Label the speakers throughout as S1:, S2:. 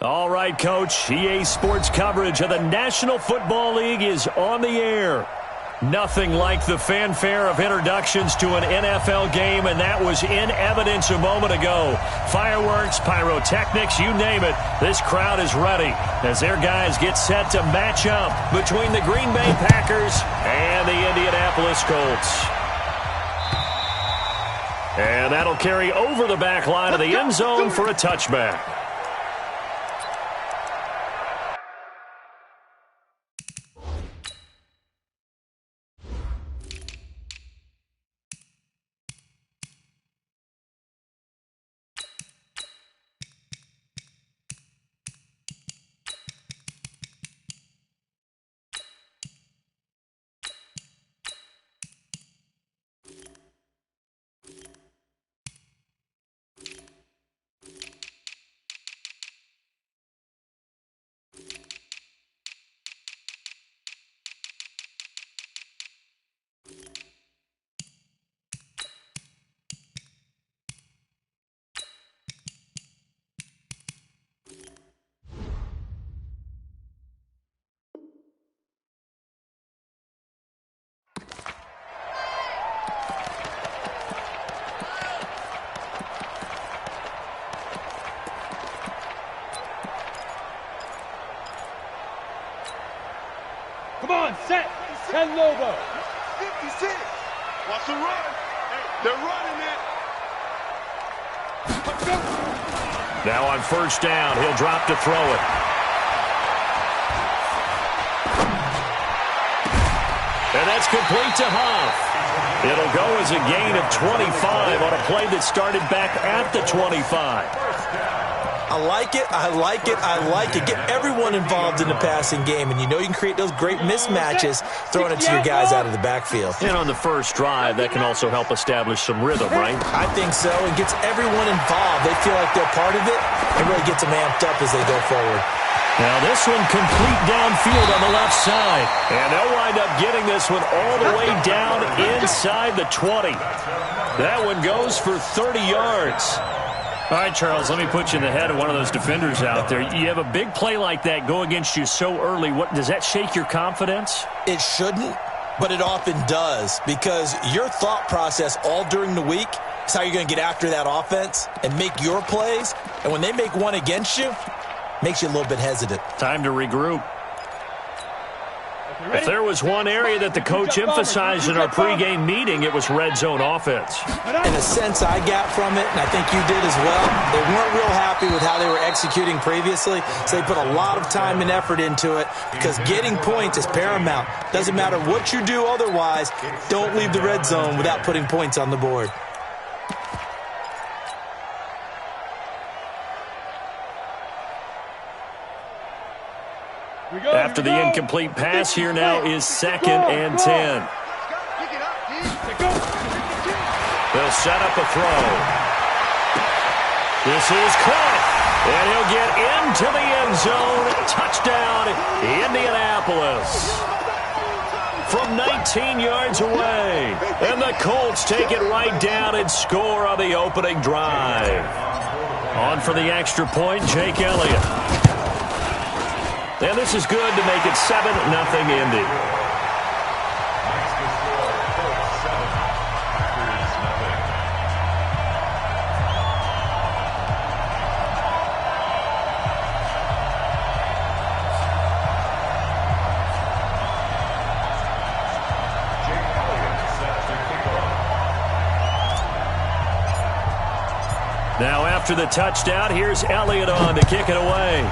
S1: All right, Coach. EA Sports coverage of the National Football League is on the air. Nothing like the fanfare of introductions to an NFL game, and that was in evidence a moment ago. Fireworks, pyrotechnics, you name it. This crowd is ready as their guys get set to match up between the Green Bay Packers and the Indianapolis Colts. And that'll carry over the back line of the end zone for a touchback.
S2: Come on, set. Ten Lobo.
S3: 56. Wants to run. They're running it.
S1: Now on first down, he'll drop to throw it. And that's complete to Huff. It'll go as a gain of 25 on a play that started back at the 25.
S4: I like it, I like it, I like it. Get everyone involved in the passing game, and you know you can create those great mismatches throwing it to your guys out of the backfield.
S1: And on the first drive, that can also help establish some rhythm, right?
S4: I think so. It gets everyone involved. They feel like they're part of it, and really gets them amped up as they go forward.
S1: Now this one complete downfield on the left side. And they'll wind up getting this one all the way down inside the 20. That one goes for 30 yards. All right, Charles, let me put you in the head of one of those defenders out there. You have a big play like that go against you so early. What does that shake your confidence?
S4: It shouldn't, but it often does, because your thought process all during the week is how you're going to get after that offense and make your plays. And when they make one against you, makes you a little bit hesitant.
S1: Time to regroup. If there was one area that the coach emphasized in our pregame meeting, it was red zone offense.
S4: In a sense, I got from it, and I think you did as well. They weren't real happy with how they were executing previously, so they put a lot of time and effort into it because getting points is paramount. Doesn't matter what you do otherwise, don't leave the red zone without putting points on the board.
S1: After the incomplete pass, here now is 2nd and 10. They'll set up a throw. This is caught, and he'll get into the end zone. Touchdown, Indianapolis. From 19 yards away, and the Colts take it right down and score on the opening drive. On for the extra point, Jake Elliott. And this is good to make it 7-0 Indy. Now after the touchdown, here's Elliott on to kick it away.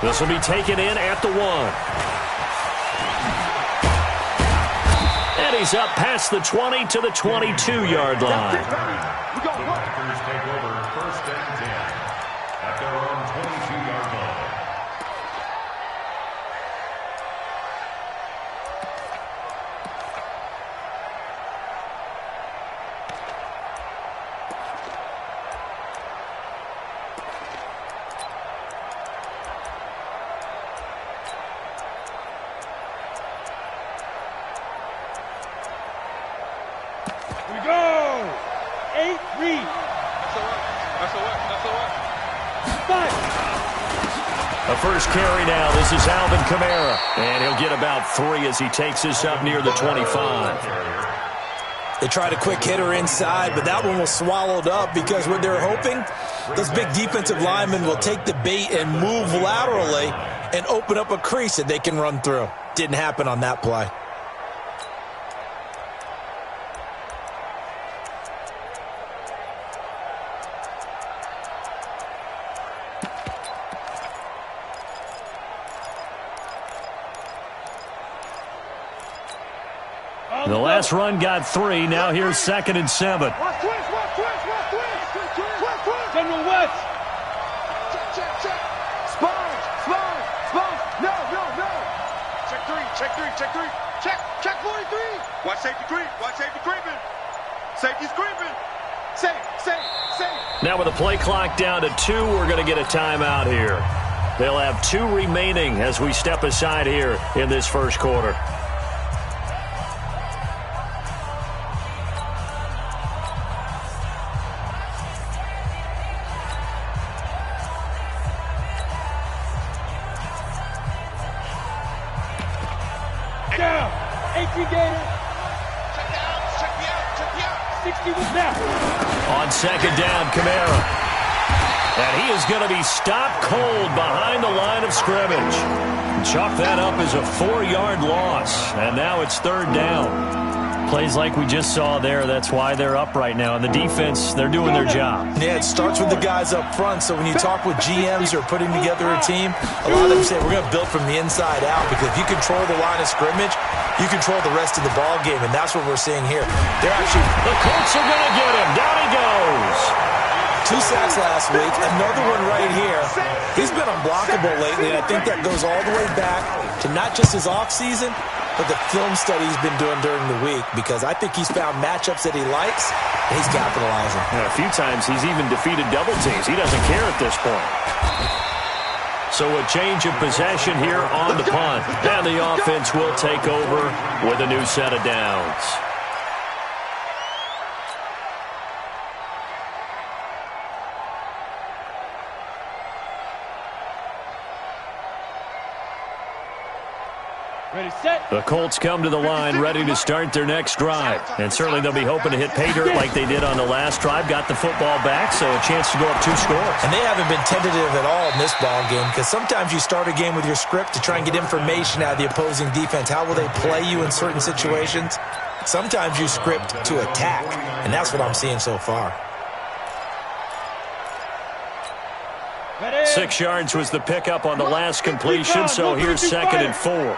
S1: This will be taken in at the 1. And he's up past the 20 to the 22-yard line.
S5: Packers take over 1st and 10 at their own 22-yard line.
S1: A first carry now. This is Alvin Kamara. And he'll get about 3 as he takes this up near the 25.
S4: They tried a quick hitter inside, but that one was swallowed up because what they're hoping, those big defensive linemen will take the bait and move laterally and open up a crease that they can run through. Didn't happen on that play.
S1: The last run got 3. Now here's 2nd and 7.
S2: General West.
S3: Check 43. Watch safety creep. Watch safety creeping. Safety's creeping. Safe.
S1: Now with the play clock down to 2, we're going to get a timeout here. They'll have 2 remaining as we step aside here in this first quarter.
S2: Down. 18 Gator.
S3: Check me out.
S2: 60 was now.
S1: On 2nd down, Kamara. And he is going to be stopped cold behind the line of scrimmage. Chalk that up as a 4-yard loss. And now it's 3rd down. Plays like we just saw there, that's why they're up right now. And the defense, they're doing their job.
S4: Yeah, it starts with the guys up front. So when you talk with GMs who are putting together a team, a lot of them say we're going to build from the inside out, because if you control the line of scrimmage, you control the rest of the ball game, and that's what we're seeing here. They're actually...
S1: The Colts are going to get him. Down he goes.
S4: 2 sacks last week, another one right here. He's been unblockable lately, and I think that goes all the way back to not just his offseason, but the film study he's been doing during the week, because I think he's found matchups that he likes, and he's capitalizing.
S1: Yeah, a few times he's even defeated double teams. He doesn't care at this point. So a change of possession here on the punt. And the offense will take over with a new set of downs.
S2: Ready, set.
S1: The Colts come to the line ready to start their next drive. And certainly they'll be hoping to hit pay dirt like they did on the last drive. Got the football back, so a chance to go up 2 scores.
S4: And they haven't been tentative at all in this ball game, because sometimes you start a game with your script to try and get information out of the opposing defense. How will they play you in certain situations? Sometimes you script to attack, and that's what I'm seeing so far.
S2: Ready.
S1: 6 yards was the pickup on the last completion, so here's 2nd and 4.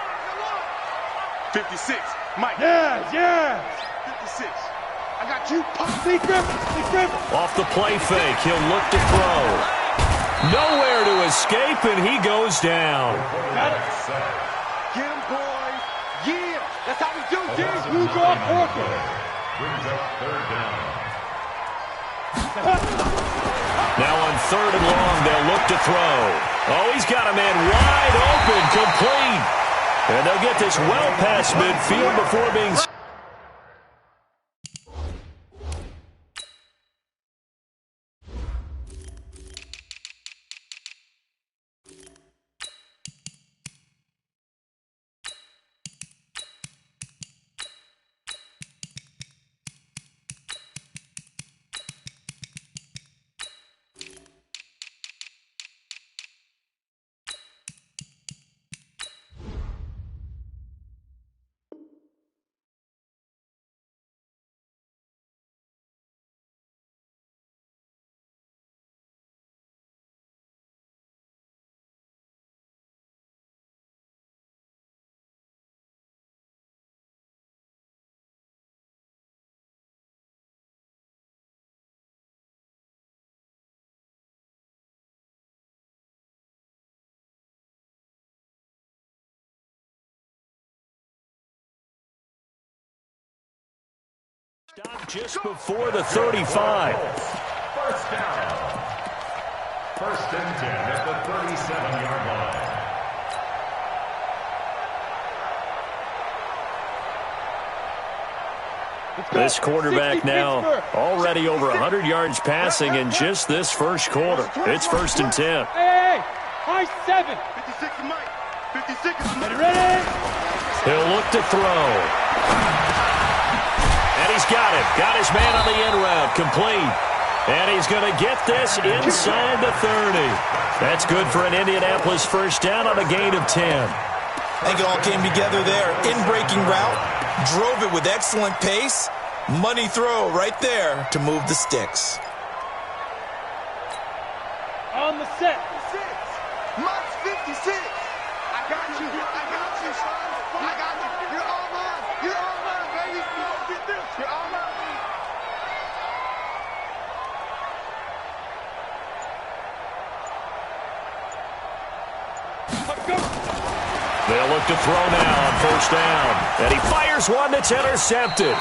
S3: 56. Mike.
S2: Yeah.
S3: 56. I got you.
S2: Big grip.
S1: Off the play fake, he'll look to throw. Nowhere to escape, and he goes down.
S2: Got it.
S3: Get him, boys. Yeah. That's how we do, dude.
S2: Move off Parker.
S5: Brings up 3rd down.
S1: Now on 3rd and long, they'll look to throw. Oh, he's got a man wide open, complete. And they'll get this well past midfield before being... Stop just before the 35.
S5: 1st down. 1st and 10 at the 37-yard line.
S1: This quarterback now already over 100 yards passing in just this first quarter. It's 1st and 10.
S2: Hey, high 7.
S3: 56 is Mike. 56 is Mike.
S2: Ready?
S1: He'll look to throw. And he's got it. Got his man on the end route. Complete. And he's going to get this inside the 30. That's good for an Indianapolis first down on a gain of 10.
S4: I think it all came together there. In-breaking route. Drove it with excellent pace. Money throw right there to move the sticks.
S2: On the set.
S3: Mike's 56. I got you. I got you. I got you. You're all mine. You're all mine, baby. You're all mine.
S1: They'll look to throw now on first down. And he fires one that's intercepted.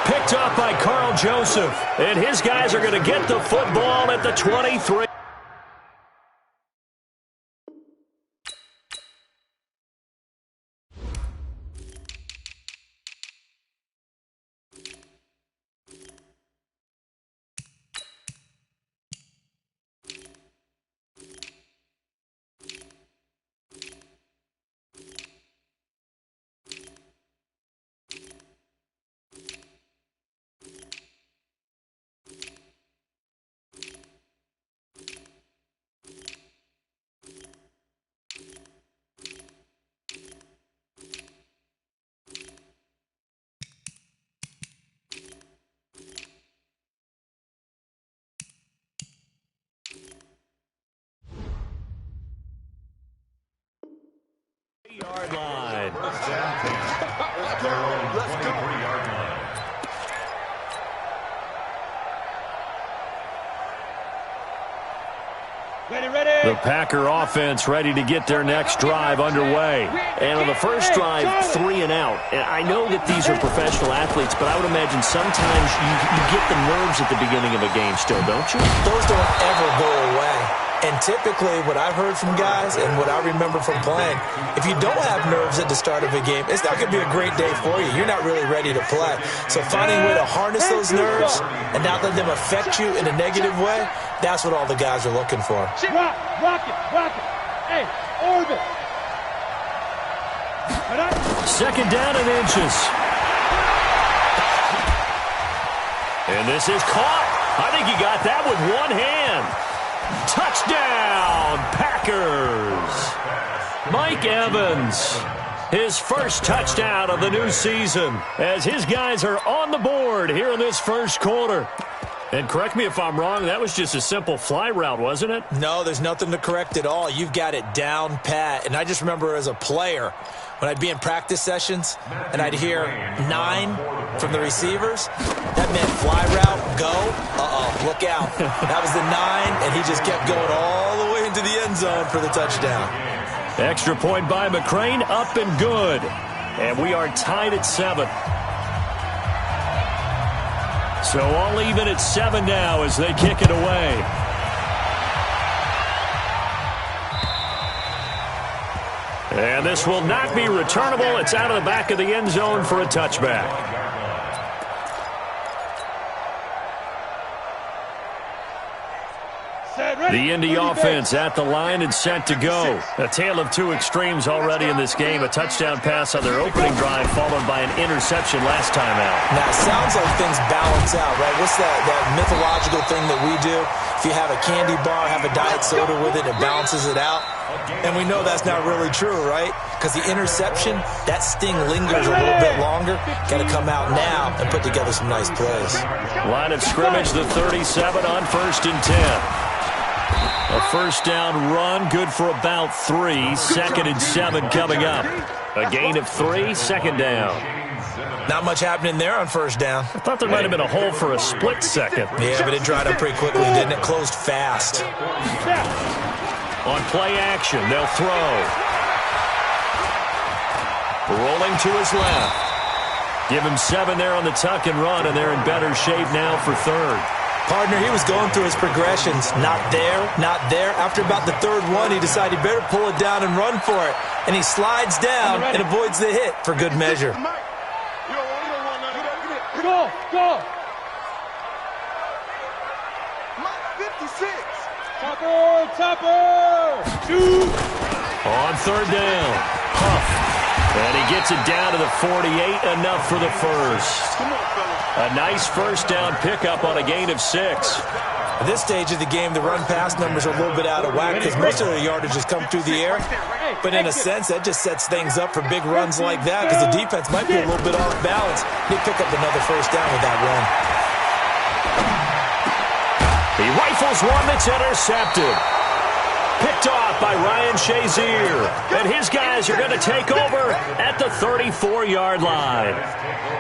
S1: Picked up by Carl Joseph. And his guys are going to get the football at the 23. Yard line.
S5: At their own 23-yard line.
S2: Ready.
S1: The Packer offense ready to get their next drive underway. And on the first drive, 3 and out. And I know that these are professional athletes, but I would imagine sometimes you get the nerves at the beginning of a game still, don't you?
S4: Those don't ever go away. And typically, what I've heard from guys and what I remember from playing, if you don't have nerves at the start of a game, it's not going to be a great day for you. You're not really ready to play. So finding a way to harness those nerves and not let them affect you in a negative way, that's what all the guys are looking for.
S2: Rock it. Hey, orbit.
S1: Second down and inches. And this is caught. I think he got that with one hand. Touchdown, Packers. Mike Evans, his first touchdown of the new season, as his guys are on the board here in this first quarter. And correct me if I'm wrong, that was just a simple fly route, wasn't it?
S4: No, there's nothing to correct at all. You've got it down pat. And I just remember as a player, when I'd be in practice sessions and I'd hear 9 from the receivers, that meant fly route, go, look out. That was the 9, and he just kept going all the way into the end zone for the touchdown.
S1: Extra point by McCrane, up and good. And we are tied at 7. So all even at 7 now as they kick it away. And this will not be returnable. It's out of the back of the end zone for a touchback. The Indy offense at the line and set to go. A tale of two extremes already in this game. A touchdown pass on their opening drive followed by an interception last time out.
S4: Now, it sounds like things balance out, right? What's that mythological thing that we do? If you have a candy bar, have a diet soda with it, it balances it out. And we know that's not really true, right? Because the interception, that sting lingers a little bit longer. Got to come out now and put together some nice plays.
S1: Line of scrimmage, the 37 on 1st and 10. A first down run, good for about 3. 2nd and 7 coming up. A gain of 3, 2nd down.
S4: Not much happening there on first down.
S1: I thought there might have been a hole for a split second.
S4: Yeah, but it dried up pretty quickly, didn't it? Closed fast.
S1: On play action, they'll throw. Rolling to his left. Give him 7 there on the tuck and run, and they're in better shape now for 3rd.
S4: Partner, he was going through his progressions. Not there, not there. After about the 3rd one, he decided he better pull it down and run for it. And he slides down and avoids the hit for good measure.
S2: Go.
S3: Mike 56.
S2: Topper. Shoot.
S1: On third down. Huff. And he gets it down to the 48, enough for the first.
S3: Come on, fellas.
S1: A nice first down pickup on a gain of 6.
S4: At this stage of the game, the run-pass numbers are a little bit out of whack because most of the yardage has come through the air. But in a sense, that just sets things up for big runs like that because the defense might be a little bit off balance. They pick up another first down with that run.
S1: He rifles one that's intercepted. Picked off by Ryan Shazier. And his guys are going to take over at the 34-yard line.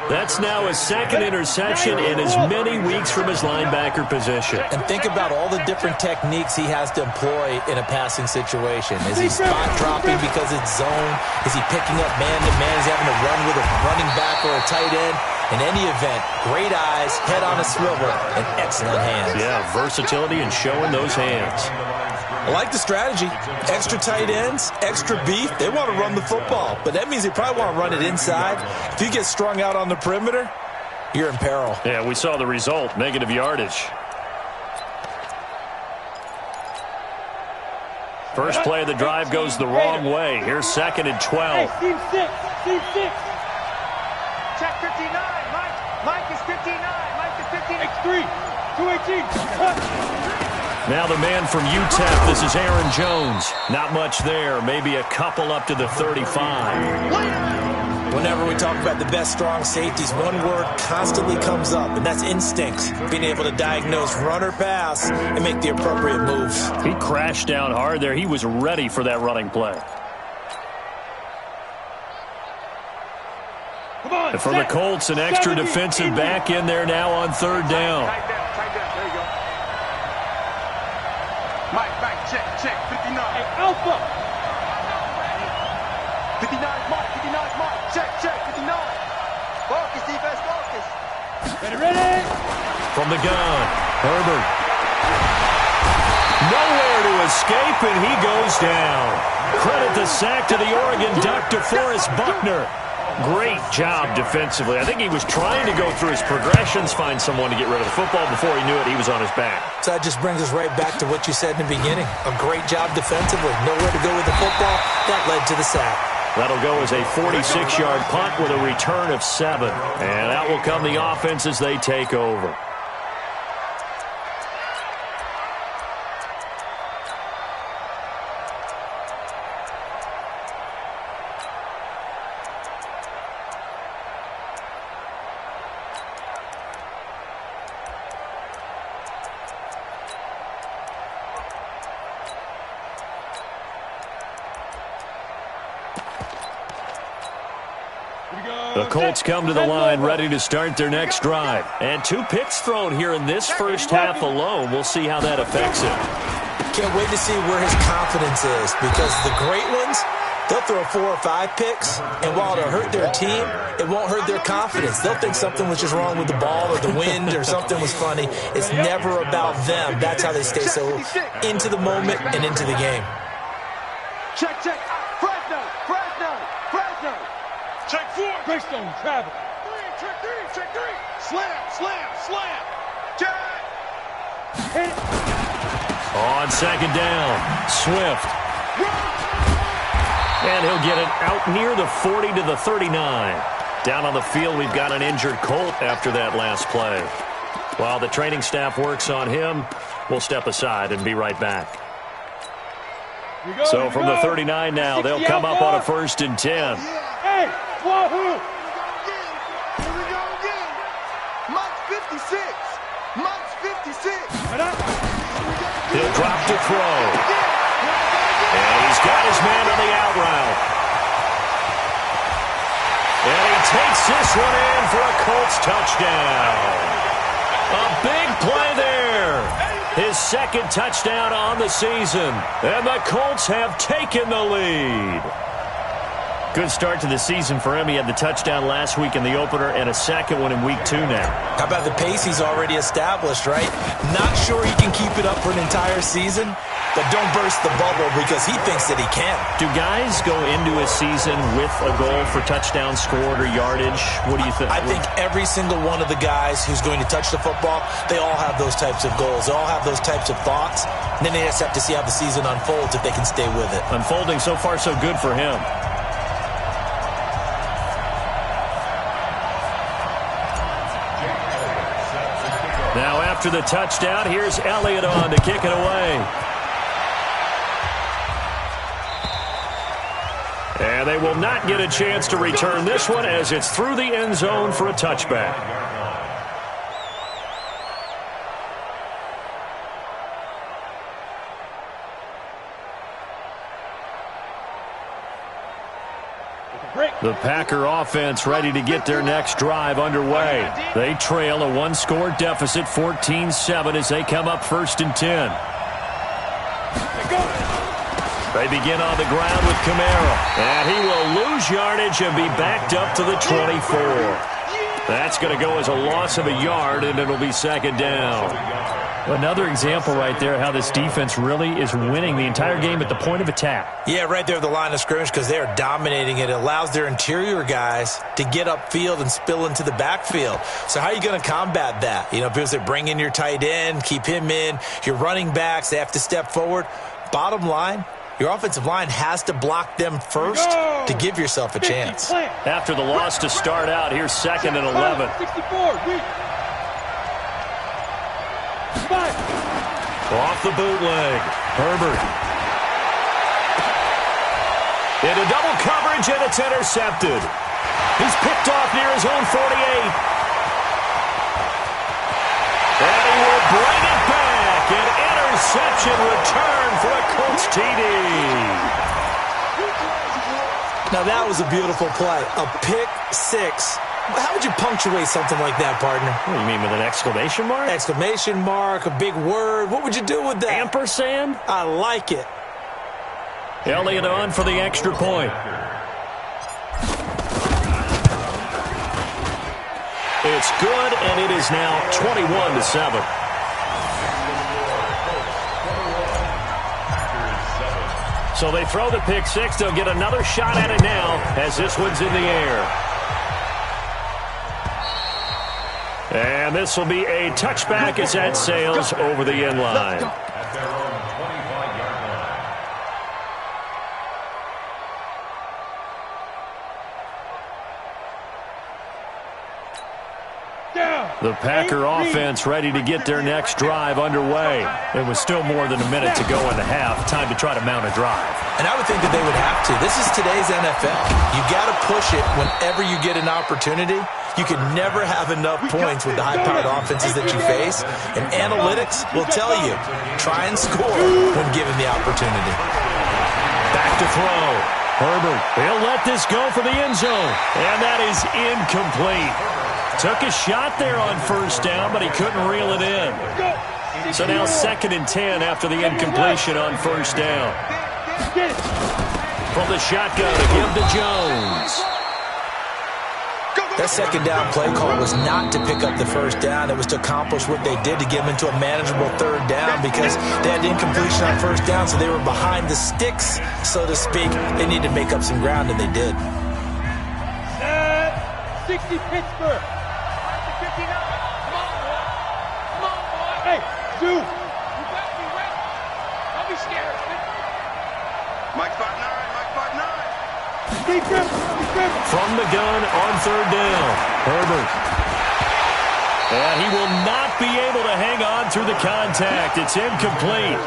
S1: That's now his second interception in as many weeks from his linebacker position.
S4: And think about all the different techniques he has to employ in a passing situation. Is he spot dropping because it's zone? Is he picking up man-to-man? Is he having to run with a running back or a tight end? In any event, great eyes, head on a swivel, and excellent hands.
S1: Yeah, versatility and showing those hands.
S4: I like the strategy. Extra tight ends, extra beef. They want to run the football, but that means they probably want to run it inside. If you get strung out on the perimeter, you're in peril.
S1: Yeah, we saw the result, negative yardage. First play of the drive goes the wrong way. Here's 2nd and 12.
S2: Hey, team 6.
S3: Check 59. Mike is 59. Mike is 59.
S2: X3. 218.
S1: Now the man from UTEP, this is Aaron Jones. Not much there, maybe a couple up to the 35.
S4: Whenever we talk about the best strong safeties, one word constantly comes up, and that's instinct. Being able to diagnose run or pass and make the appropriate moves.
S1: He crashed down hard there. He was ready for that running play.
S2: Come on.
S1: And for the Colts, an extra defensive back in there now on third down.
S3: Tight down. There you go. Mike, check. 59.
S2: Hey, Alpha.
S3: 59 is Mike. Check. 59. Focus, defense, focus.
S2: Ready.
S1: From the gun, Herbert. Nowhere to escape, and he goes down. Credit the sack to the Oregon Duck, DeForest Buckner. Great job defensively. I think he was trying to go through his progressions, find someone to get rid of the football. Before he knew it, he was on his back.
S4: So that just brings us right back to what you said in the beginning. A great job defensively. Nowhere to go with the football. That led to the sack.
S1: That'll go as a 46-yard punt with a return of 7. And out will come the offense as they take over. The Colts come to the line ready to start their next drive. And 2 picks thrown here in this first half alone. We'll see how that affects him.
S4: Can't wait to see where his confidence is because the great ones, they'll throw 4 or 5 picks, and while it'll hurt their team, it won't hurt their confidence. They'll think something was just wrong with the ball or the wind or something was funny. It's never about them. That's how they stay so into the moment and into the game.
S3: Check. Fresno. Check 4.
S2: Greystone, travel.
S3: Check 3. Slam. Check.
S2: Hit it.
S1: On second down, Swift. And he'll get it out near the 40 to the 39. Down on the field, we've got an injured Colt after that last play. While the training staff works on him, we'll step aside and be right back. So from the 39 now, they'll come up on a 1st and 10.
S2: Hey, wahoo!
S3: Here we go again. Mike's 56.
S1: He'll drop to throw. And he's got his man on the out route. And he takes this one in for a Colts touchdown. A big play there. His 2nd touchdown on the season. And the Colts have taken the lead. Good start to the season for him. He had the touchdown last week in the opener and a 2nd one in week 2 now.
S4: How about the pace he's already established, right? Not sure he can keep it up for an entire season, but don't burst the bubble because he thinks that he can.
S1: Do guys go into a season with a goal for touchdowns scored or yardage? What do you think?
S4: I think every single one of the guys who's going to touch the football, they all have those types of goals. They all have those types of thoughts. And then they just have to see how the season unfolds if they can stay with it.
S1: Unfolding so far so good for him. Now after the touchdown, here's Elliott on to kick it away. And they will not get a chance to return this one as it's through the end zone for a touchback. The Packer offense ready to get their next drive underway. They trail a one-score deficit, 14-7, as they come up 1st and 10. They begin on the ground with Camara. And he will lose yardage and be backed up to the 24. That's going to go as a loss of a yard, and it'll be 2nd down. Another example right there how this defense really is winning the entire game at the point of attack.
S4: Yeah, right there at the line of scrimmage because they are dominating it. It allows their interior guys to get upfield and spill into the backfield. So how are you going to combat that? You know, people say bring in your tight end, keep him in. Your running backs, they have to step forward. Bottom line, your offensive line has to block them first to give yourself a chance.
S1: After the loss to start out, here's 2nd and 11.
S2: 64,
S1: Off the bootleg, Herbert. Into double coverage, and it's intercepted. He's picked off near his own 48. And he will bring it back. An interception return for a Colts TD.
S4: Now that was a beautiful play. A pick six. How would you punctuate something like that, partner?
S1: What do you mean, with an exclamation mark?
S4: Exclamation mark, a big word. What would you do with that?
S1: Ampersand?
S4: I like it.
S1: Elliott on for the extra point. It's good, and it is now 21-7. So they throw the pick six. They'll get another shot at it now as this one's in the air. And this will be a touchback as that sails over the end line.
S5: At their own 25-yard line.
S1: The Packer offense ready to get their next drive underway. It was still more than a minute to go in the half. Time to try to mount a drive.
S4: And I would think that they would have to. This is today's NFL. You got to push it whenever you get an opportunity. You can never have enough points with the high-powered offenses that you face. And analytics will tell you, try and score when given the opportunity.
S1: Back to throw. Herbert, he'll let this go for the end zone. And that is incomplete. Took a shot there on 1st down, but he couldn't reel it in. So now 2nd and 10 after the incompletion on 1st down. From the shotgun to give to Jones.
S4: That 2nd down play call was not to pick up the 1st down. It was to accomplish what they did to get them into a manageable 3rd down because they had incompletion on 1st down, so they were behind the sticks, so to speak. They needed to make up some ground, and they did.
S2: 60 Pittsburgh. 59. Come on, boy. Come on, boy. Hey, Sue. You better be ready. Don't be scared.
S3: Mike spot 9. Mike spot 9.
S1: From the gun on 3rd down, Herbert. And he will not be able to hang on through the contact. It's incomplete.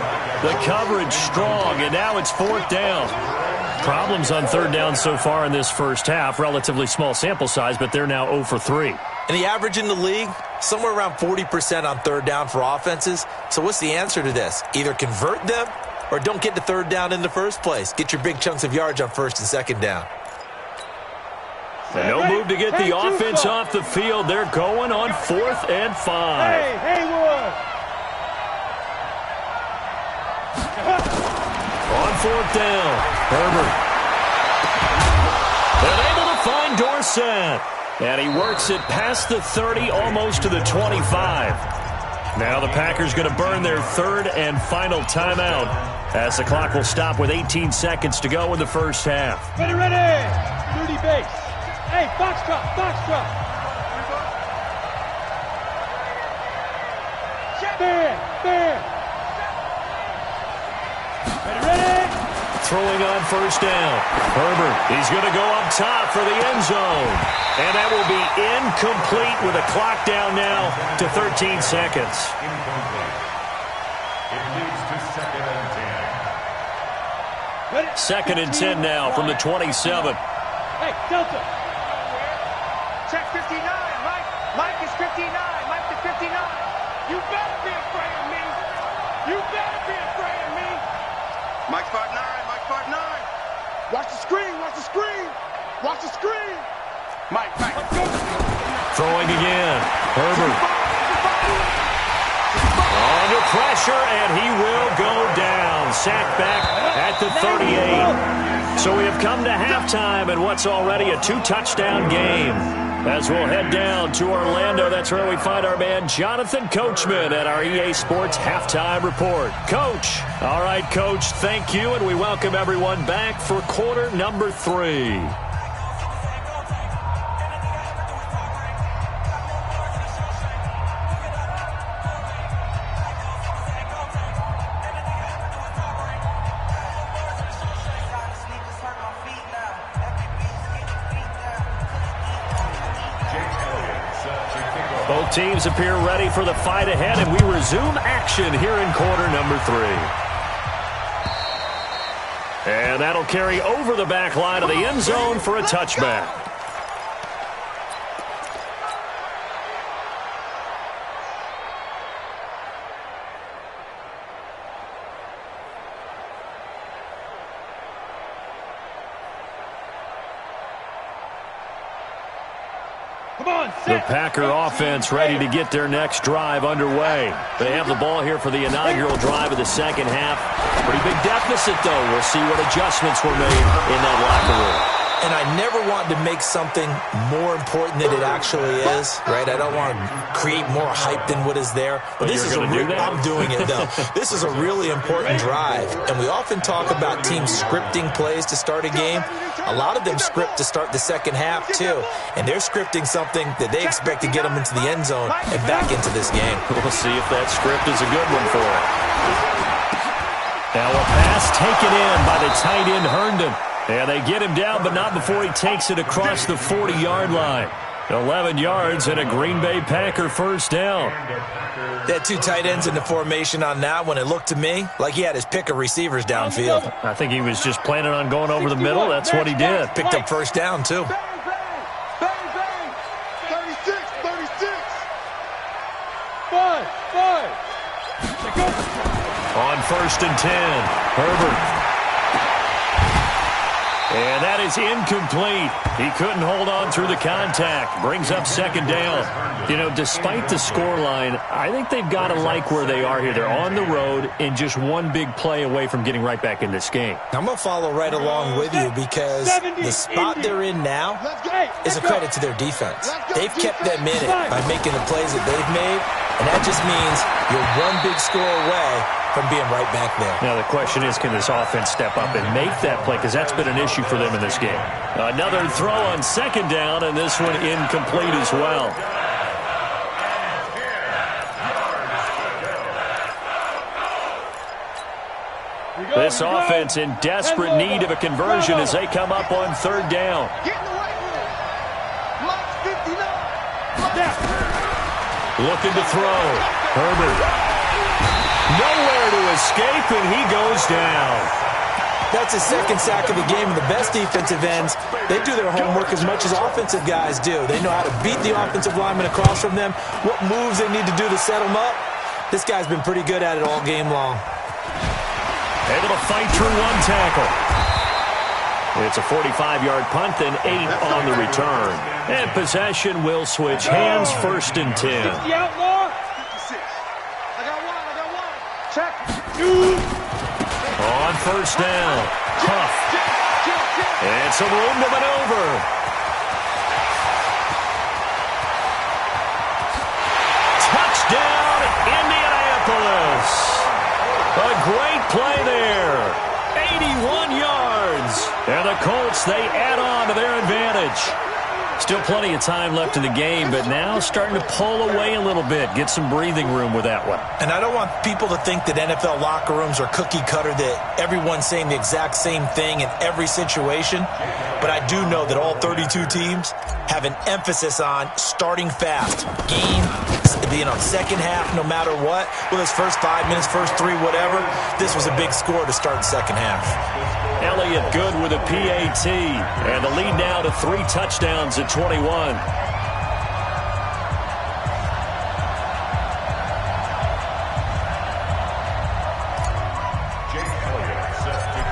S1: The coverage strong, and now it's 4th down. Problems on 3rd down so far in this first half. Relatively small sample size, but they're now 0 for 3.
S4: And the average in the league, somewhere around 40% on 3rd down for offenses. So what's the answer to this? Either convert them or don't get to 3rd down in the first place. Get your big chunks of yards on 1st and 2nd down.
S1: And no move to get the offense off the field. They're going on 4th and 5.
S2: Hey, Haywood.
S1: On 4th down, Herbert. And able to find Dorsett. And he works it past the 30, almost to the 25. Now the Packers going to burn their 3rd and final timeout. as the clock will stop with 18 seconds to go in the first half.
S2: Ready, ready. Dirty base. Hey, foxtrot, foxtrot. Bam, bam. Ready, ready.
S1: Throwing on first down. Herbert, he's going to go up top for the end zone. And that will be incomplete with a clock down now to 13 seconds.
S5: Incomplete. It leads to 2nd and 10.
S2: Ready.
S1: 2nd and 10 now from the 27.
S2: Hey, Delta.
S3: Check 59, Mike. Mike is 59. Mike to 59. You better be afraid of me. You better be afraid of me. Mike's 5'9", Mike's 5'9". Watch the screen, watch the screen. Watch the screen. Mike, Mike.
S1: Throwing again. Herbert. Under pressure, and he will go down. Sacked back at the 38. So we have come to halftime in what's already a 2-touchdown game. As we'll head down to Orlando, that's where we find our man Jonathan Coachman at our EA Sports Halftime Report. Coach. All right, Coach, thank you, and we welcome everyone back for quarter number 3. Both teams appear ready for the fight ahead, and we resume action here in quarter number 3. And that'll carry over the back line of the end zone for a touchback. The Packer offense ready to get their next drive underway. They have the ball here for the inaugural drive of the second half. Pretty big deficit, though. We'll see what adjustments were made in that locker room.
S4: And I never want to make something more important than it actually is, right? I don't want to create more hype than what is there. But this is I'm doing it, though. This is a really important drive. And we often talk about teams scripting plays to start a game. A lot of them script to start the second half, too. And they're scripting something that they expect to get them into the end zone and back into this game.
S1: We'll see if that script is a good one for them. Now a pass taken in by the tight end, Herndon. And they get him down, but not before he takes it across the 40-yard line. 11 yards and a Green Bay Packer first down.
S4: They had 2 tight ends in the formation on that one. It looked to me like he had his pick of receivers downfield.
S1: I think he was just planning on going over the middle. That's what he did.
S4: Picked up first down, too.
S3: Bang, bang, bang, bang. 36, 36.
S2: 5, 5.
S1: On 1st and 10, Herbert. And that is incomplete. He couldn't hold on through the contact. Brings up second down. You know, despite the scoreline, I think they've got to like where they are here. They're on the road and just one big play away from getting right back in this game.
S4: I'm going to follow right along with you because the spot they're in now is a credit to their defense. They've kept them in it by making the plays that they've made, and that just means you're one big score away from being right back there.
S1: Now, the question is, can this offense step up and make that play? Because that's been an issue for them in this game. Another throw on second down, and this one incomplete as well. This offense in desperate need of a conversion as they come up on third down.
S3: Get in the right room. Mike's 59.
S1: Looking to throw. Herbert. Nowhere to escape, and he goes down.
S4: That's his second sack of the game. The best defensive ends, they do their homework as much as offensive guys do. They know how to beat the offensive lineman across from them, what moves they need to do to set them up. This guy's been pretty good at it all game long.
S1: Able to fight through one tackle. It's a 45-yard punt, then 8 on the return. And possession will switch hands, 1st and 10.
S2: The outlaw.
S3: 56. I got one. Check.
S1: On first down, Huff. And some room to maneuver. Touchdown, Indianapolis. A great play there. 81 yards. And the Colts, they add on to their advantage. Still plenty of time left in the game, but now starting to pull away a little bit. Get some breathing room with that one.
S4: And I don't want people to think that NFL locker rooms are cookie cutter, that everyone's saying the exact same thing in every situation. But I do know that all 32 teams have an emphasis on starting fast. Game, second half, no matter what. Whether it's first 5 minutes, first 3, whatever. This was a big score to start the second half.
S1: Elliott good with a PAT. And the lead now to 3 touchdowns at 21.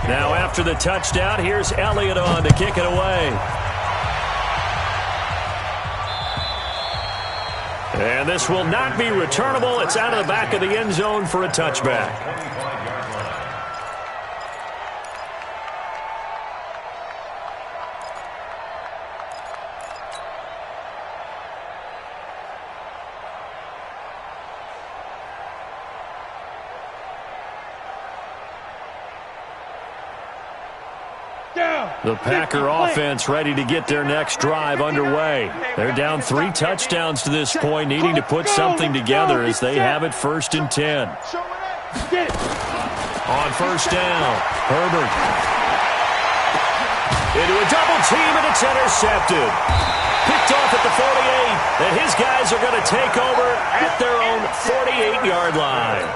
S1: Now after the touchdown, here's Elliott on to kick it away. And this will not be returnable. It's out of the back of the end zone for a touchback. The Packer offense ready to get their next drive underway. They're down 3 touchdowns to this point, needing to put something together as they have it 1st and 10. On first down, Herbert. Into a double team, and it's intercepted. Picked off at the 48, and his guys are going to take over at their own 48-yard line.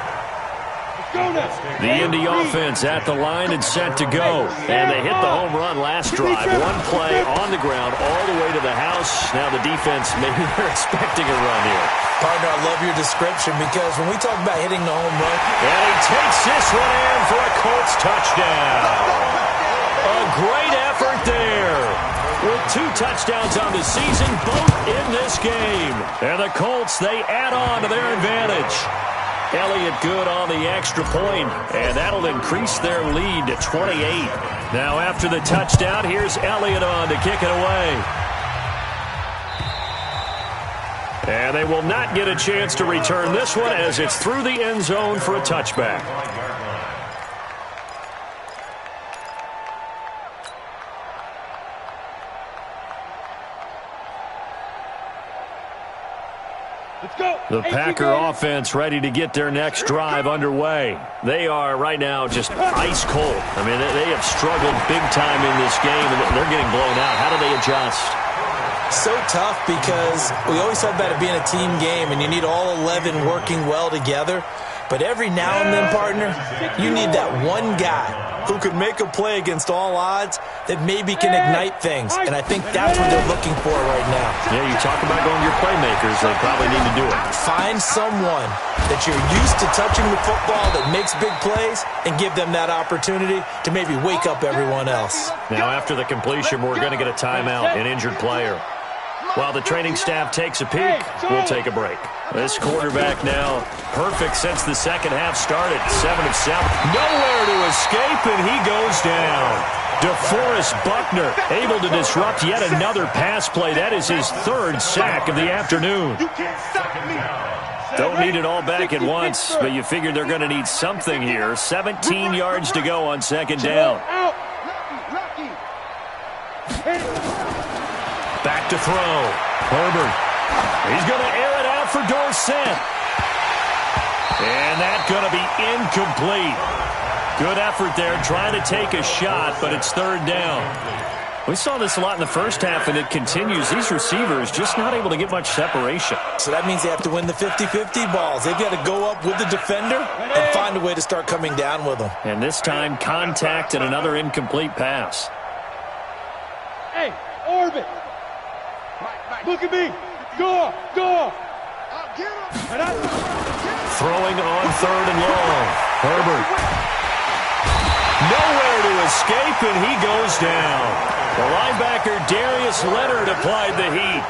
S1: The Indy offense at the line and set to go. And they hit the home run last drive. One play on the ground all the way to the house. Now the defense, maybe they're expecting a run here.
S4: Partner, I love your description because when we talk about hitting the home run.
S1: And he takes this one in for a Colts touchdown. A great effort there. With 2 touchdowns on the season, both in this game. And the Colts, they add on to their advantage. Elliott good on the extra point, and that'll increase their lead to 28. Now after the touchdown, here's Elliott on to kick it away. And they will not get a chance to return this one as it's through the end zone for a touchback. The Packer offense ready to get their next drive underway. They are right now just ice cold. I mean, they have struggled big time in this game, and they're getting blown out. How do they adjust?
S4: So tough because we always talk about it being a team game, and you need all 11 working well together. But every now and then, partner, you need that one guy who could make a play against all odds that maybe can ignite things. And I think that's what they're looking for right now.
S1: Yeah, you talk about going to your playmakers. They probably need to do it.
S4: Find someone that you're used to touching the football that makes big plays and give them that opportunity to maybe wake up everyone else.
S1: Now, after the completion, we're going to get a timeout, an injured player. While the training staff takes a peek, we'll take a break. This quarterback now perfect since the second half started. 7 of 7. Nowhere to escape, and he goes down. DeForest Buckner able to disrupt yet another pass play. That is his 3rd sack of the afternoon. Don't need it all back at once, but you figure they're going to need something here. 17 yards to go on second down. Back to throw. Herbert. He's going to air it out for Dorsett. And that's going to be incomplete. Good effort there trying to take a shot, but it's 3rd down. We saw this a lot in the first half, and it continues. These receivers just not able to get much separation.
S4: So that means they have to win the 50-50 balls. They've got to go up with the defender and find a way to start coming down with them.
S1: And this time, contact and another incomplete pass.
S2: Hey, Orbit. Look at me. Go.
S1: Throwing on 3rd and long. Herbert. Nowhere to escape, and he goes down. The linebacker, Darius Leonard, applied the heat.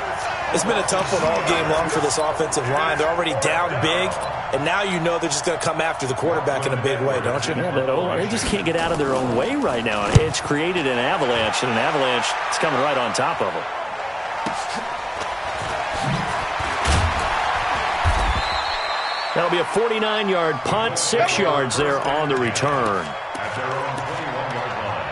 S4: It's been a tough one all game long for this offensive line. They're already down big, and now you know they're just going to come after the quarterback in a big way, don't you?
S1: Yeah, they just can't get out of their own way right now. It's created an avalanche, and an avalanche is coming right on top of them. That'll be a 49-yard punt, 6 yards there on the return.
S5: At their own 21-yard line.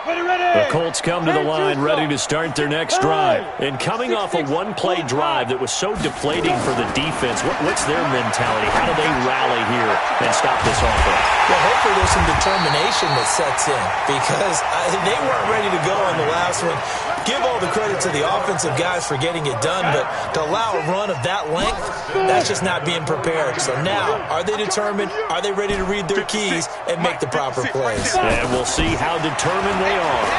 S1: The Colts come to the line ready to start their next drive. And coming off a one-play drive that was so deflating for the defense, what's their mentality? How do they rally here and stop this offense?
S4: Well, hopefully there's some determination that sets in because they weren't ready to go on the last one. Give all the credit to the offensive guys for getting it done, but to allow a run of that length, that's just not being prepared. So now, are they determined? Are they ready to read their keys and make the proper plays?
S1: And we'll see how determined they are.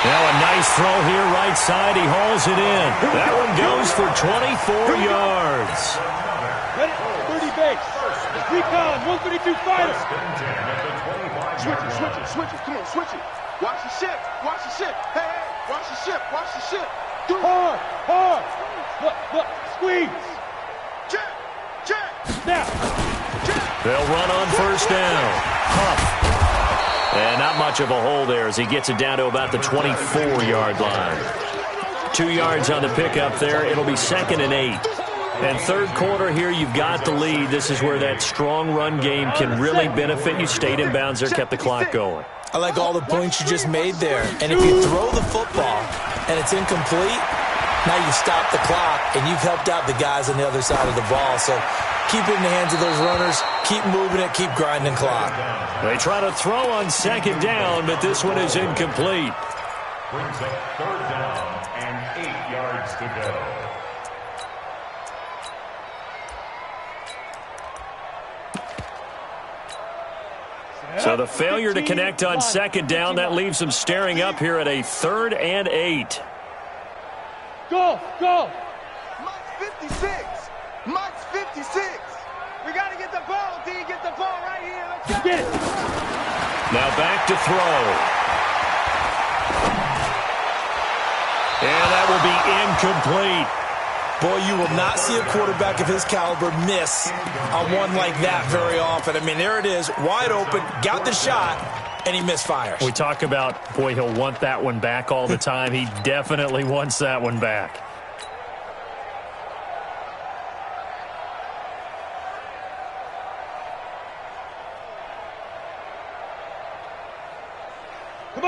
S1: Now a nice throw here, right side. He hauls it in. That one goes for 24 yards.
S2: Ready? 30 base. Recon, 132 fighter.
S3: Switch it. Come on, switch it. Watch the ship. Hey, watch the ship.
S2: Hard. Look, squeeze. Check. Now.
S1: They'll run on first down. Huff. And not much of a hole there as he gets it down to about the 24-yard line. 2 yards on the pickup there. It'll be 2nd and 8. And third quarter here, you've got the lead. This is where that strong run game can really benefit you. Stayed in bounds there, kept the clock going.
S4: I like all the points you just made there. And if you throw the football and it's incomplete, now you stop the clock and you've helped out the guys on the other side of the ball. So keep it in the hands of those runners. Keep moving it. Keep grinding clock.
S1: They try to throw on 2nd down, but this one is incomplete.
S5: Brings up 3rd down and 8 yards to go.
S1: So the failure to connect on 2nd down, that leaves them staring up here at a 3rd and 8.
S2: Go.
S3: Mike's 56. We got to get the ball, D. Get the ball right here. Let's go.
S2: Get it.
S1: Now back to throw. And that will be incomplete.
S4: Boy, you will not see a quarterback of his caliber miss on one like that very often. I mean, there it is, wide open, got the shot, and he misfires.
S1: We talk about, boy, he'll want that one back all the time. He definitely wants that one back.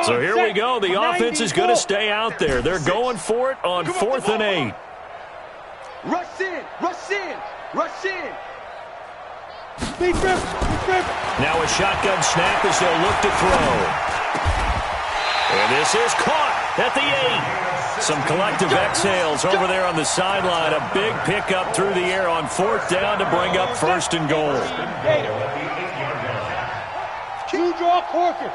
S1: So here we go. The offense is going to stay out there. They're going for it on 4th and 8.
S3: Rush in.
S2: Big grip.
S1: Now a shotgun snap as they'll look to throw. And this is caught at the 8. Some collective exhales over there on the sideline. A big pickup through the air on 4th down to bring up 1st and goal.
S2: Two draw corkers.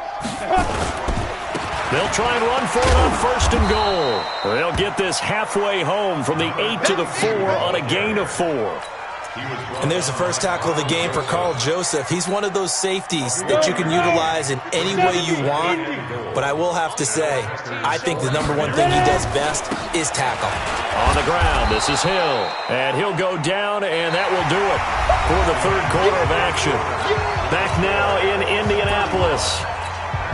S1: They'll try and run for it on 1st and goal. They'll get this halfway home from the 8 to the 4 on a gain of 4.
S4: And there's the first tackle of the game for Carl Joseph. He's one of those safeties that you can utilize in any way you want. But I will have to say, I think the number one thing he does best is tackle.
S1: On the ground, this is Hill. And he'll go down, and that will do it for the third quarter of action. Back now in Indianapolis.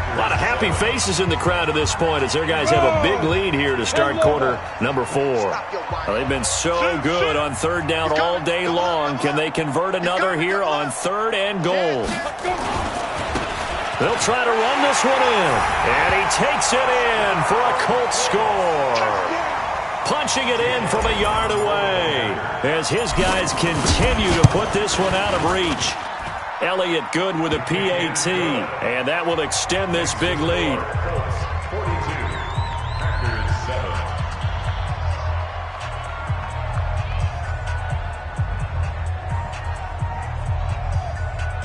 S1: A lot of happy faces in the crowd at this point as their guys have a big lead here to start quarter number 4. Well, they've been so good on 3rd down all day long. Can they convert another here on 3rd and goal? They'll try to run this one in. And he takes it in for a Colts score. Punching it in from a yard away as his guys continue to put this one out of reach. Elliott good with a PAT, and that will extend this big lead.
S5: 42, Packers 7.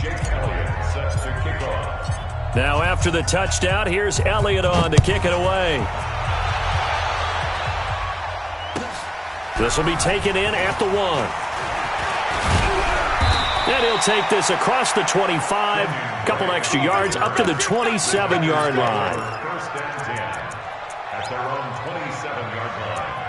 S5: Jake Elliott sets to kick off.
S1: Now after the touchdown, here's Elliott on to kick it away. This will be taken in at the 1. And he'll take this across the 25, couple extra yards, up to the 27-yard line.
S5: 1st and 10 at their own 27-yard line.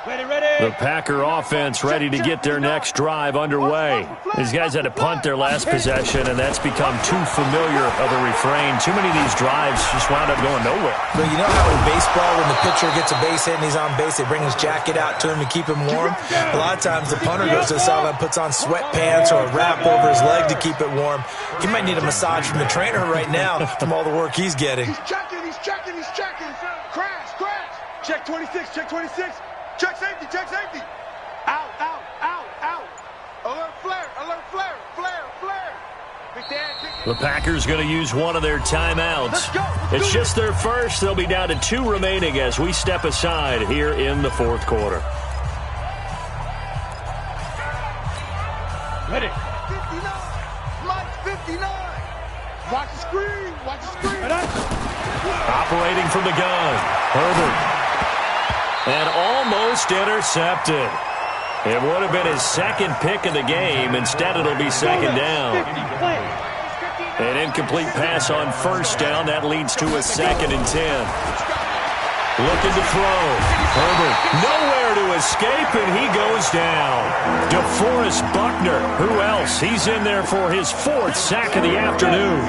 S1: The Packer offense ready to get their next drive underway. These guys had to punt their last possession, and that's become too familiar of a refrain. Too many of these drives just wound up going nowhere.
S4: But you know how in baseball, when the pitcher gets a base hit and he's on base, they bring his jacket out to him to keep him warm? A lot of times the punter goes to the sideline, puts on sweatpants or a wrap over his leg to keep it warm. He might need a massage from the trainer right now from all the work he's getting.
S3: He's checking. Crash. Check 26, check 26. Check safety. Out. Alert flare.
S1: The Packers going to use one of their timeouts. It's just their first. They'll be down to 2 remaining as we step aside here in the fourth quarter.
S2: Ready.
S3: 59. Mike 59. Watch the screen.
S1: Operating from the gun, Herbert. And almost intercepted. It would have been his second pick of the game. Instead, it'll be second down. An incomplete pass on first down. That leads to a 2nd and 10. Looking to throw. Herbert nowhere to escape, and he goes down. DeForest Buckner. Who else? He's in there for his 4th sack of the afternoon.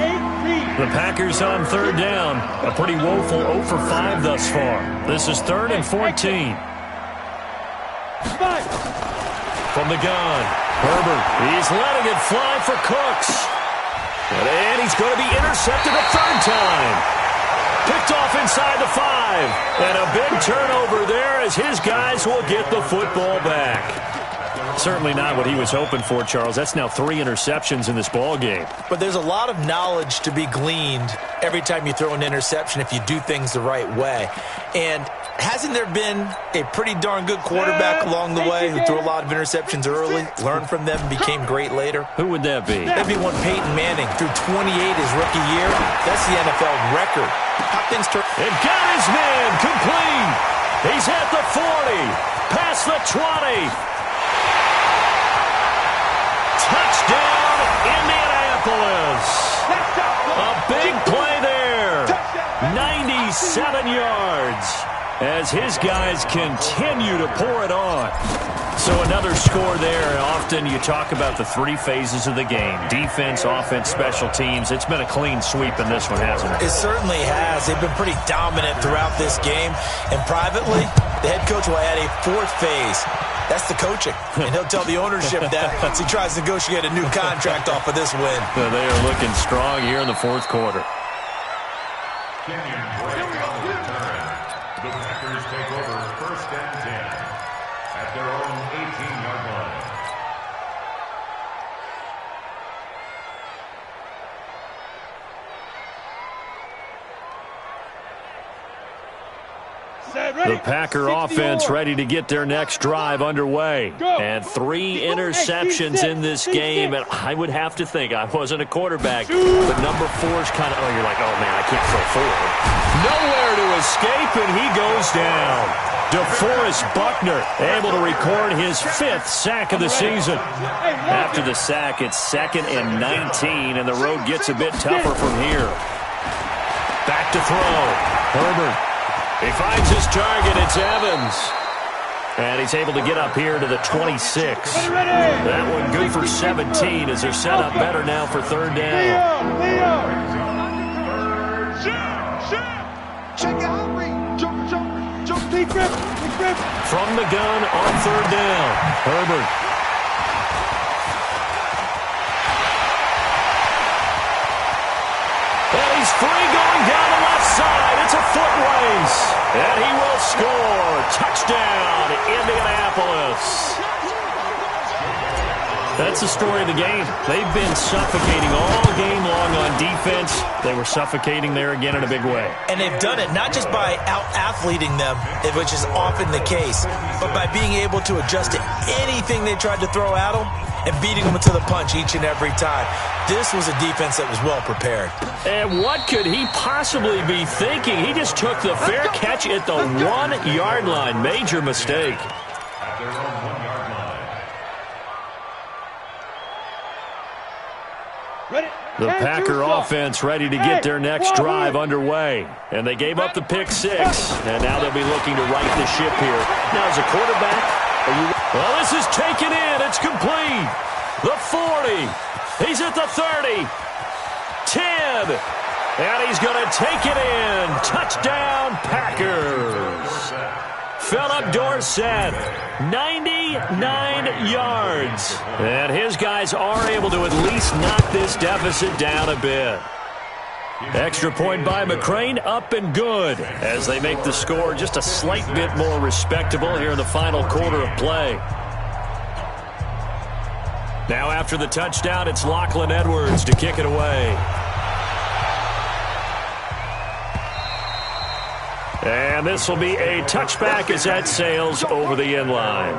S1: The Packers on 3rd down. A pretty woeful 0 for 5 thus far. This is 3rd and 14. From the gun, Herbert. He's letting it fly for Cooks. And he's going to be intercepted a 3rd time. Picked off inside the 5. And a big turnover there as his guys will get the football back. Certainly not what he was hoping for, Charles. That's now 3 interceptions in this ball game.
S4: But there's a lot of knowledge to be gleaned every time you throw an interception if you do things the right way. And hasn't there been a pretty darn good quarterback along the way who threw a lot of interceptions early, learned from them, and became great later?
S1: Who would that be?
S4: That'd be one Peyton Manning. Threw 28 his rookie year. That's the NFL record. How things turn.
S1: And got his man complete. He's at the 40. Past the 20. Touchdown, Indianapolis. A big play there. 97 yards as his guys continue to pour it on. So another score there. Often you talk about the 3 phases of the game. Defense, offense, special teams. It's been a clean sweep in this one, hasn't it?
S4: It certainly has. They've been pretty dominant throughout this game. And privately, the head coach will add a 4th phase. That's the coaching. And he'll tell the ownership that as he tries to negotiate a new contract off of this win.
S1: They are looking strong here in the 4th quarter.
S5: Kenyon break on the return. The Packers take over 1st and 10 at their own 18-yard line.
S1: The Packer offense ready to get their next drive underway. And 3 interceptions in this game. And I would have to think, I wasn't a quarterback, but number 4's kind of, you're like, oh, man, I can't throw 4. Nowhere to escape, and he goes down. DeForest Buckner able to record his 5th sack of the season. After the sack, it's 2nd and 19, and the road gets a bit tougher from here. Back to throw. Herbert. He finds his target. It's Evans. And he's able to get up here to the 26. That one good for 17 as they're set up better now for 3rd down.
S3: Check it out, jump.
S1: From the gun on 3rd down. Herbert. And he's free going down the left side. It's a foot race. And he will score. Touchdown, Indianapolis. That's the story of the game. They've been suffocating all game long on defense. They were suffocating there again in a big way.
S4: And they've done it not just by out-athleting them, which is often the case, but by being able to adjust to anything they tried to throw at them and beating them to the punch each and every time. This was a defense that was well prepared.
S1: And what could he possibly be thinking? He just took the fair catch at the 1-yard line. Major mistake.
S5: At their own 1-yard line.
S1: The Packer offense ready to get their next drive underway. And they gave up the pick six, and now they'll be looking to right the ship here. Now, as a quarterback, well, this is taken in. It's complete. The 40. He's at the 30. 10. And he's going to take it in. Touchdown, Packers. Philip Dorsett, 99 yards. And his guys are able to at least knock this deficit down a bit. Extra point by McCrane, up and good, as they make the score just a slight bit more respectable here in the final quarter of play. Now after the touchdown, it's Lachlan Edwards to kick it away. And this will be a touchback as that sails over the end line.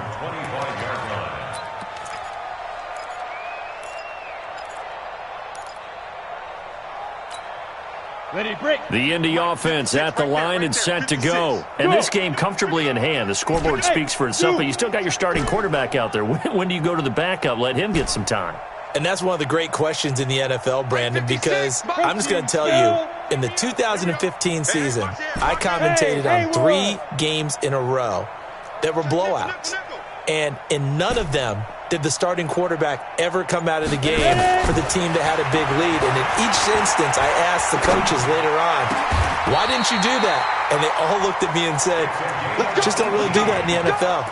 S1: The Indy offense at the line and set to go. And this game comfortably in hand. The scoreboard speaks for itself, but you still got your starting quarterback out there. When do you go to the backup? Let him get some time.
S4: And that's one of the great questions in the NFL, Brandon, because I'm just going to tell you, in the 2015 season, I commentated on 3 games in a row that were blowouts. And in none of them did the starting quarterback ever come out of the game for the team that had a big lead. And in each instance, I asked the coaches later on, why didn't you do that? And they all looked at me and said, just don't really do that in the NFL.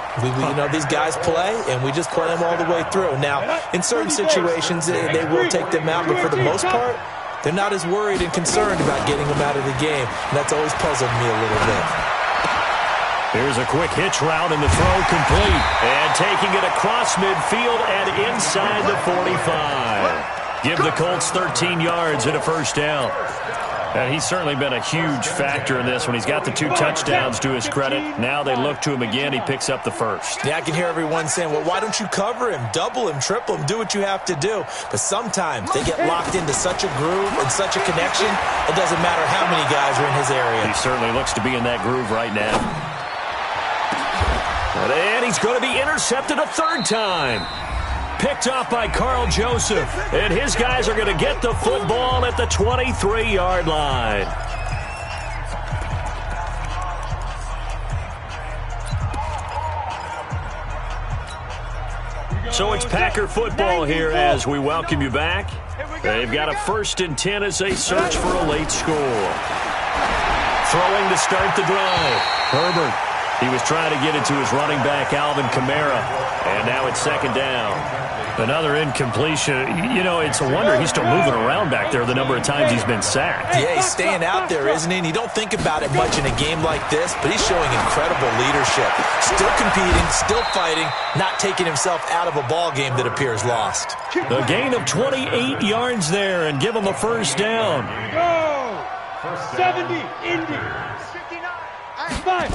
S4: You know, these guys play, and we just play them all the way through. Now, in certain situations, they will take them out, but for the most part, they're not as worried and concerned about getting them out of the game. And that's always puzzled me a little bit.
S1: Here's a quick hitch route, and the throw complete. And taking it across midfield and inside the 45. Give the Colts 13 yards and a first down. And he's certainly been a huge factor in this when he's got the 2 touchdowns to his credit. Now they look to him again. He picks up the first.
S4: Yeah, I can hear everyone saying, well, why don't you cover him, double him, triple him, do what you have to do. But sometimes they get locked into such a groove and such a connection, it doesn't matter how many guys are in his area.
S1: He certainly looks to be in that groove right now. And he's going to be intercepted a 3rd time. Picked off by Carl Joseph. And his guys are going to get the football at the 23-yard line. So it's Packer football here as we welcome you back. They've got a 1st and 10 as they search for a late score. Throwing to start the drive. Herbert. He was trying to get it to his running back, Alvin Kamara. And now it's 2nd down. Another incompletion. You know, it's a wonder he's still moving around back there the number of times he's been sacked.
S4: Yeah, he's staying out there, isn't he? And you don't think about it much in a game like this, but he's showing incredible leadership. Still competing, still fighting, not taking himself out of a ball game that appears lost.
S1: A gain of 28 yards there and give him a 1st down.
S2: Go! 70, Indy. 5.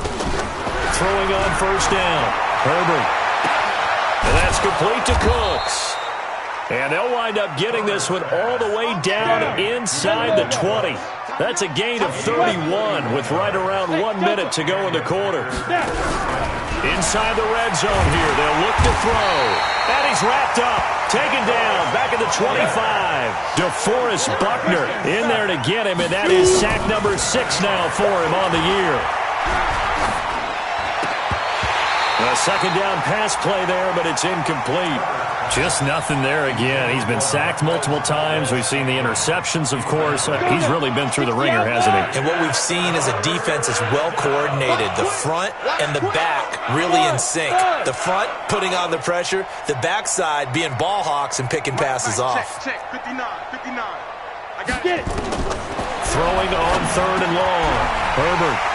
S1: Throwing on 1st down. Herbert. And that's complete to Cooks. And they'll wind up getting this one all the way down inside the 20. That's a gain of 31 with right around 1 minute to go in the quarter. Inside the red zone here. They'll look to throw. And he's wrapped up. Taken down. Back at the 25. DeForest Buckner in there to get him. And that is sack number 6 now for him on the year. A 2nd down pass play there, but it's incomplete. Just nothing there again. He's been sacked multiple times. We've seen the interceptions, of course. He's really been through the ringer, hasn't he?
S4: And what we've seen is a defense that's well coordinated. The front and the back really in sync. The front putting on the pressure. The backside being ball hawks and picking passes off.
S3: Check, 59. I got it.
S1: Throwing on 3rd and long. Herbert.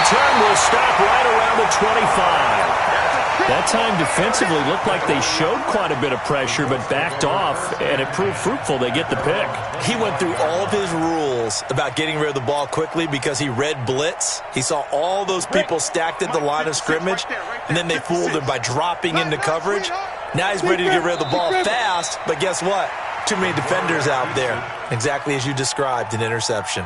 S1: Return will stop right around the 25. That time defensively looked like they showed quite a bit of pressure but backed off, and it proved fruitful. They get the pick.
S4: He went through all of his rules about getting rid of the ball quickly because he read blitz. He saw all those people stacked at the line of scrimmage, and then they fooled him by dropping into coverage. Now he's ready to get rid of the ball fast, but guess what? Too many defenders out there. Exactly as you described, an interception.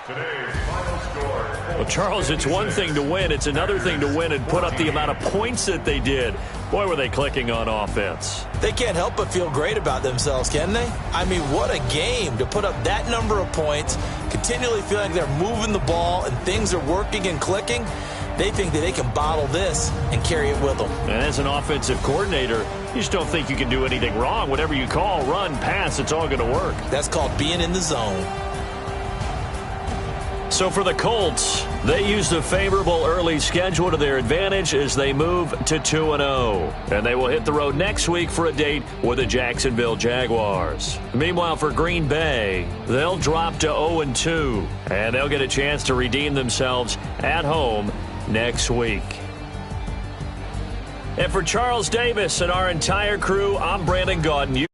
S5: Today's final score.
S1: Well, Charles, it's one thing to win. It's another thing to win and put up the amount of points that they did. Boy, were they clicking on offense.
S4: They can't help but feel great about themselves, can they? I mean, what a game to put up that number of points, continually feeling like they're moving the ball and things are working and clicking. They think that they can bottle this and carry it with them.
S1: And as an offensive coordinator, you just don't think you can do anything wrong. Whatever you call, run, pass, it's all going to work.
S4: That's called being in the zone.
S1: So for the Colts, they used a favorable early schedule to their advantage as they move to 2-0. And they will hit the road next week for a date with the Jacksonville Jaguars. Meanwhile, for Green Bay, they'll drop to 0-2. And they'll get a chance to redeem themselves at home next week. And for Charles Davis and our entire crew, I'm Brandon Gaudin.